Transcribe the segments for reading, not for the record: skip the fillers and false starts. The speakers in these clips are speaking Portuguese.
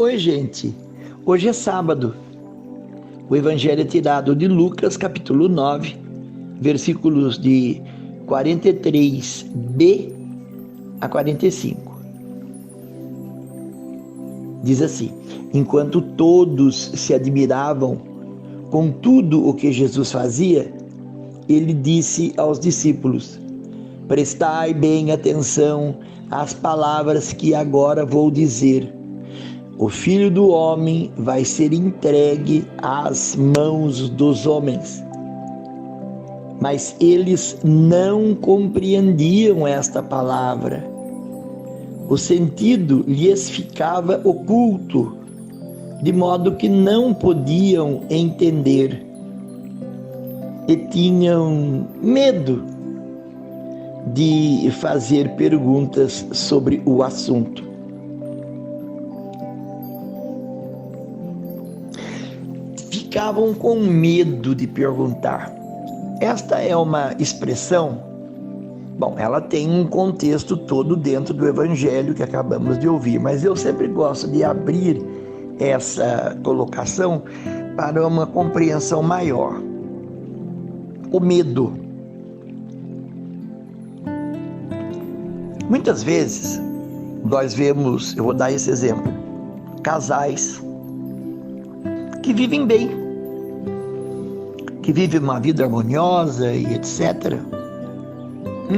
Oi, gente. Hoje é sábado. O evangelho é tirado de Lucas, capítulo 9, versículos de 43b a 45. Diz assim: enquanto todos se admiravam com tudo o que Jesus fazia, ele disse aos discípulos: prestai bem atenção às palavras que agora vou dizer. O Filho do Homem vai ser entregue às mãos dos homens. Mas eles não compreendiam esta palavra. O sentido lhes ficava oculto, de modo que não podiam entender. E tinham medo de fazer perguntas sobre o assunto. Ficavam com medo de perguntar. Esta é uma expressão, ela tem um contexto todo dentro do evangelho que acabamos de ouvir, mas eu sempre gosto de abrir essa colocação para uma compreensão maior. O medo. Muitas vezes nós vemos, eu vou dar esse exemplo, casais que vivem bem, que vivem uma vida harmoniosa e etc.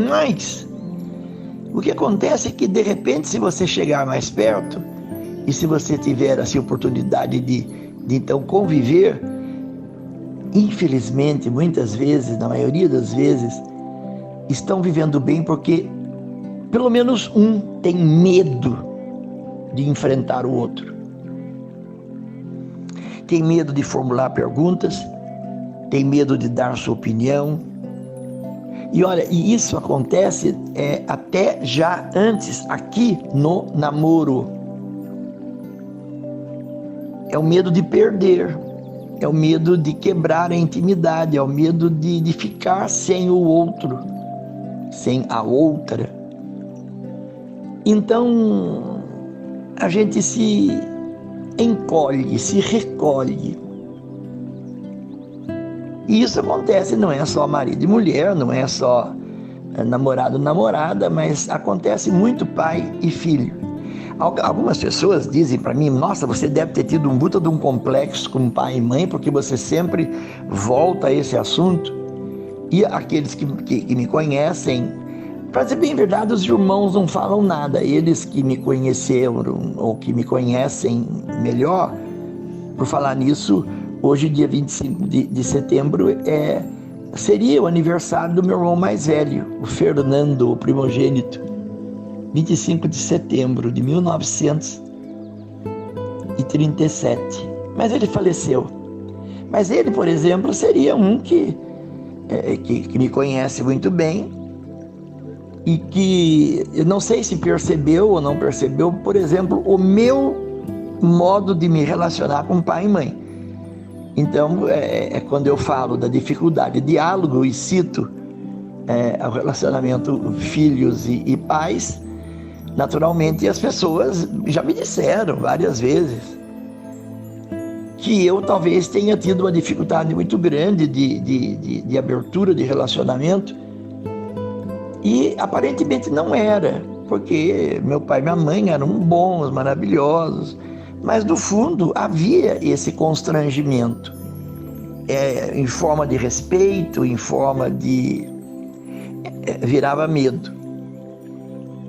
Mas o que acontece é que, de repente, se você chegar mais perto e se você tiver assim, oportunidade de então conviver, infelizmente, muitas vezes, na maioria das vezes, estão vivendo bem porque pelo menos um tem medo de enfrentar o outro. Tem medo de formular perguntas, tem medo de dar sua opinião. E olha, e isso acontece até já antes, aqui no namoro. É o medo de perder, é o medo de quebrar a intimidade, é o medo de ficar sem o outro, sem a outra. Então, a gente se encolhe, se recolhe. E isso acontece, não é só marido e mulher, não é só namorado, namorada, mas acontece muito pai e filho. Algumas pessoas dizem para mim: nossa, você deve ter tido um puta de um complexo com pai e mãe, porque você sempre volta a esse assunto. E aqueles que me conhecem, para dizer bem a verdade, os irmãos não falam nada. Eles que me conheceram ou que me conhecem melhor, por falar nisso, hoje, dia 25 de setembro, seria o aniversário do meu irmão mais velho, o Fernando, o primogênito. 25 de setembro de 1937. Mas ele faleceu. Mas ele, por exemplo, seria um que me conhece muito bem e que eu não sei se percebeu ou não percebeu, por exemplo, o meu modo de me relacionar com pai e mãe. Então, quando eu falo da dificuldade de diálogo e cito o relacionamento filhos e pais, naturalmente as pessoas já me disseram várias vezes que eu talvez tenha tido uma dificuldade muito grande de abertura de relacionamento, e aparentemente não era, porque meu pai e minha mãe eram bons, maravilhosos, mas no fundo havia esse constrangimento, em forma de respeito, em forma de... virava medo.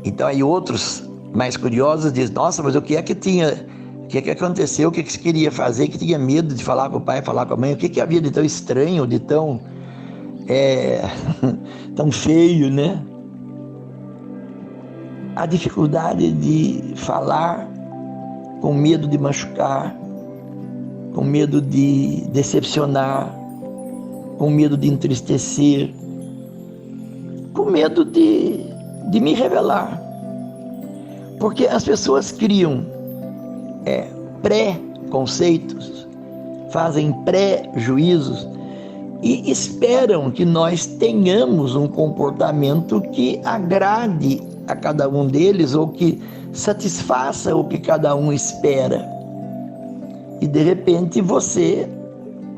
Então aí outros mais curiosos dizem: nossa, mas o que é que tinha, o que é que aconteceu, o que você queria fazer, que tinha medo de falar com o pai, falar com a mãe, o que havia de tão estranho, de tão tão feio, né? A dificuldade de falar, com medo de machucar, com medo de decepcionar, com medo de entristecer, com medo de me revelar. Porque as pessoas criam pré-conceitos, fazem pré-juízos e esperam que nós tenhamos um comportamento que agrade a cada um deles ou que satisfaça o que cada um espera. E de repente você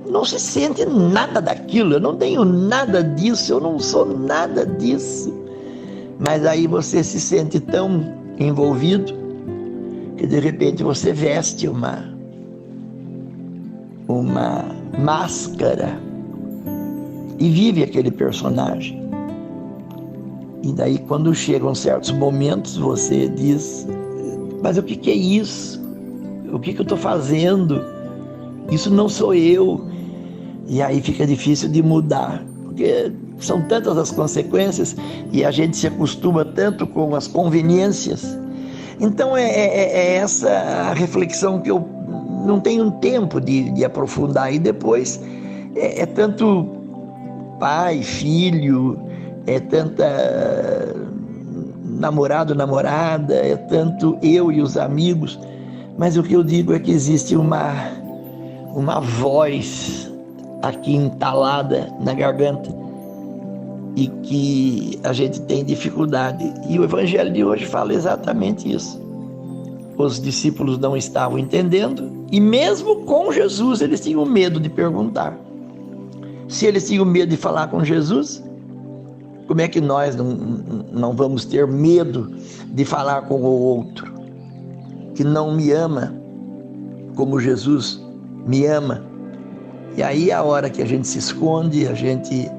não se sente nada daquilo. Eu não tenho nada disso, eu não sou nada disso. Mas aí você se sente tão envolvido que de repente você veste uma máscara e vive aquele personagem. E daí quando chegam certos momentos você diz: mas o que é isso? O que eu estou fazendo? Isso não sou eu. E aí fica difícil de mudar, porque são tantas as consequências e a gente se acostuma tanto com as conveniências. Então é essa a reflexão que eu não tenho tempo de aprofundar. E depois é tanto pai, filho, é tanta namorado, namorada, é tanto eu e os amigos. Mas o que eu digo é que existe uma voz aqui entalada na garganta e que a gente tem dificuldade. E o evangelho de hoje fala exatamente isso. Os discípulos não estavam entendendo e mesmo com Jesus eles tinham medo de perguntar. Se eles tinham medo de falar com Jesus, como é que nós não vamos ter medo de falar com o outro que não me ama como Jesus me ama? E aí a hora que a gente se esconde, a gente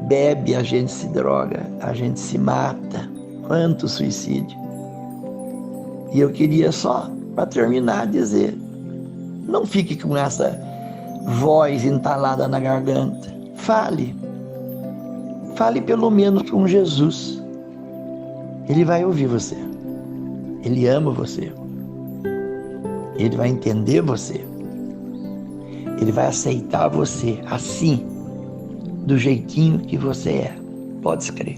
bebe, a gente se droga, a gente se mata. Quanto suicídio! E eu queria só, para terminar, dizer: não fique com essa voz entalada na garganta. Fale pelo menos com Jesus. Ele vai ouvir você. Ele ama você. Ele vai entender você. Ele vai aceitar você assim, do jeitinho que você é. Pode crer.